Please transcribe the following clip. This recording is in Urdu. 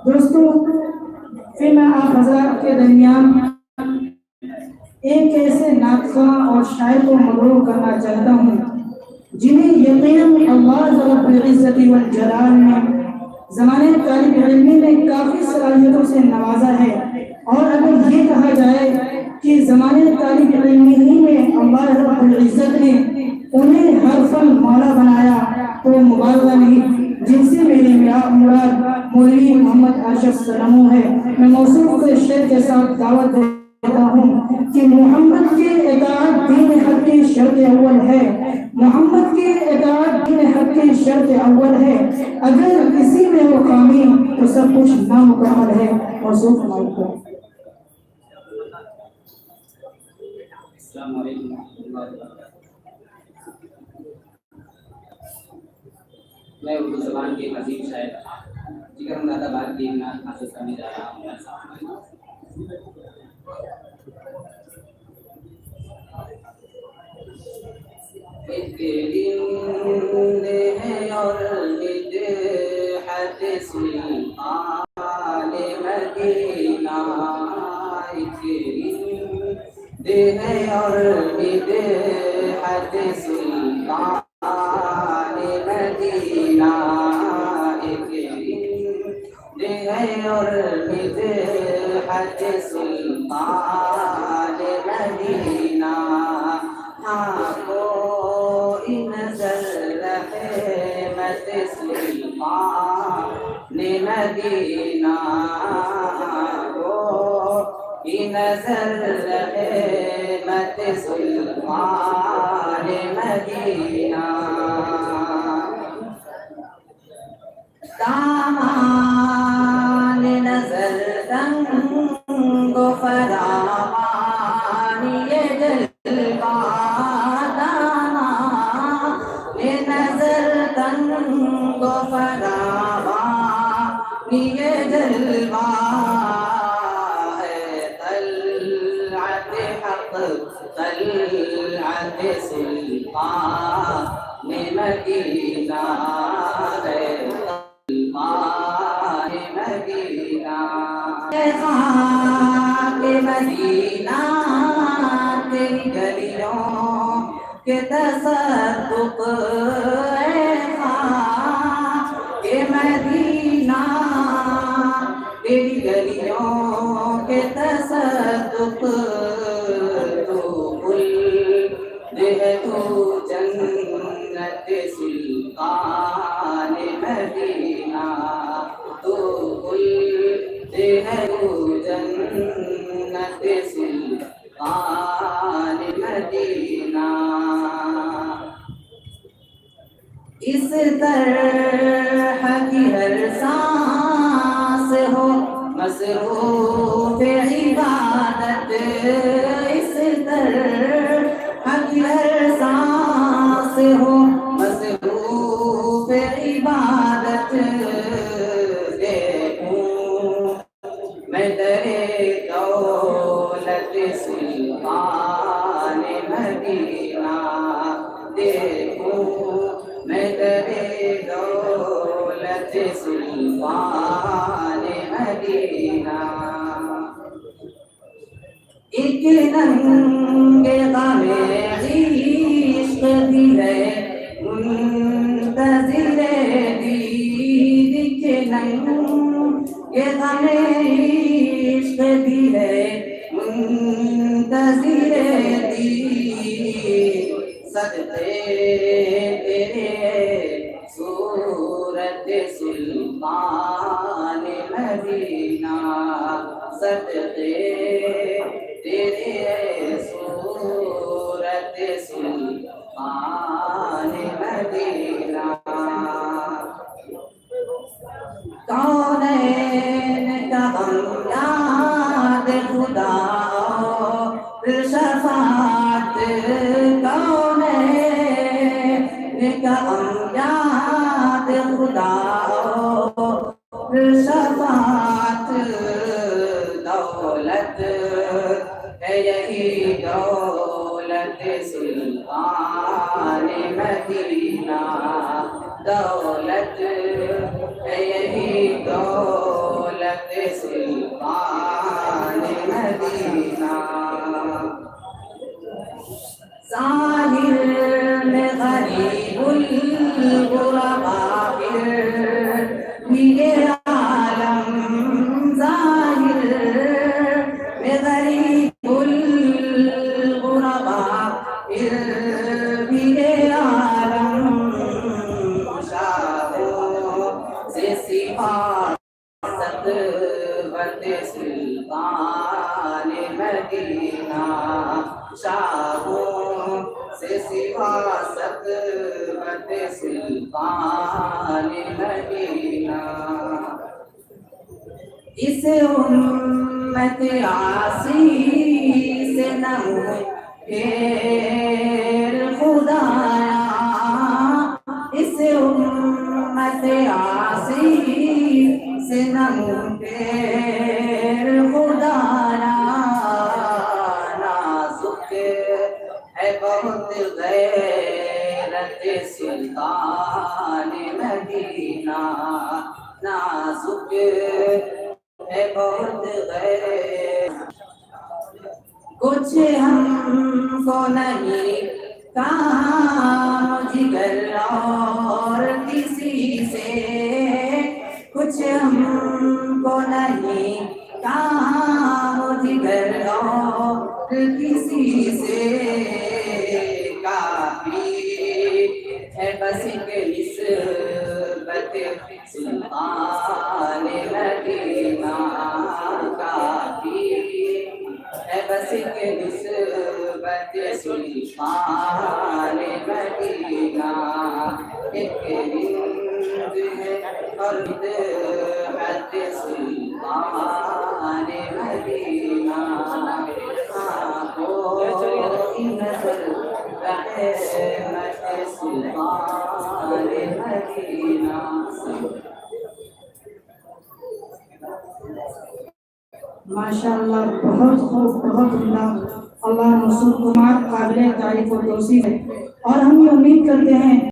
دوستو، پھر میں آپ حضرات کے درمیان ایک ایسے ناطقہ اور شاعر کو مغرور کرنا چاہتا ہوں جنہیں یقیناً اللہ رب العزت والجلال نے زمانے طالب علمی میں کافی صلاحیتوں سے نوازا ہے، اور اگر یہ کہا جائے کہ زمانے طالب علمی ہی میں اللہ رب العزت نے انہیں ہر فن مولا بنایا تو مبالغہ نہیں، جن سے میری مراد مولوی محمد ارشد سلموں ہے۔ میں موصوف کے شعر کے ساتھ دعوت دیتا ہوں کہ محمد کے اطاعت دین حق کی شرط اول ہے، محمد کے اطاعت دین حق کی شرط اول ہے، اگر کسی میں وہ خامی تو سب کچھ نامکمل ہے۔ موصوف مالک السلام علیکم ورحمۃ اللہ وبرکاتہ۔ میں اردو زبان کے عظیم شاعر جگر مراد آباد کی نعت نازل کرنے جا رہا ہوں۔ ایک دن ہے اور مدحت سلطان مدینہ، ایک دن ہے اور مدحت سلطان مدینہ، ایک دن ہے اور مدحت سلطان مدینہ، ہاں کوئی نظر رحمت سلطان مدینہ، کوئی نظر رحمت سلطان مدینہ، دامان نظر تنگ و فراوان یہ جلوہ، دامان نظر تنگ و فراوان یہ جلوہ ہے، طلعت حق طلعت سلطان مدینہ ہے، مدینہ خاک مدینہ تیری گلیوں کے تصدق، اے خاک مدینہ تیری گلیوں کے تصدق، تو گل ہے تو جنت سلطان مدینہ، تو گل ہے تو جنت سلطان مدینہ، اس طرح کی ہر سانس ہو مصروف عبادت، اس طرح کی ہر سانس ہو مصروف عبادت، دیکھوں میں درے دولت سلطان مدینہ، دیکھوں میں درے دولت سلطان مدینہ، ایک رنگ غم عشق بھی ہے منتظر دید، ایک رنگ غم عشق بھی ہے منتظر دید، صدقے تیرے صورت سلطان مدینہ، صدقے تیرے صورت سلطان مدینہ، کونین کا غم یاد خدا شفاعت، کونین کا غم یاد خدا شفاعت، دولت ہے یہی دولت سلطان مدینہ، دولت ہے یہی دولت سلطان مدینہ ظاہر میں غریب الغرباء پھر بھی یہ عالم ظاہر میں غریب الغرباء پھر بھی یہ عالم شاہوں سے سفارت بت سلطان مدینہ شاہوں سے سفارت بت سلطان مدینہ اس امت عاصی سے نہ پھر خدایا اس امت عاصی سے نہ پھر خدایا نازک ہے بہت غیرت سلطان مدینہ نازک ہے بہت غیرت کچھ ہم کو نہیں کہاں جگر اور کسی سے کچھ ہم کو نہیں کہاں جگر اور کسی سے کافی ہے بس کہ نسبت سلطان مدینہ کافی ہے بس کہ نسبت سلطان مدینہ ایک رند ہے فرد حد سلطان مدینہ کوئی نظر رحمت سلطان مدینہ ماشاءاللہ بہت خوب بہت عمدہ اللہ منصور کمار قابل تعریف و توصیف ہے اور ہم یہ امید کرتے ہیں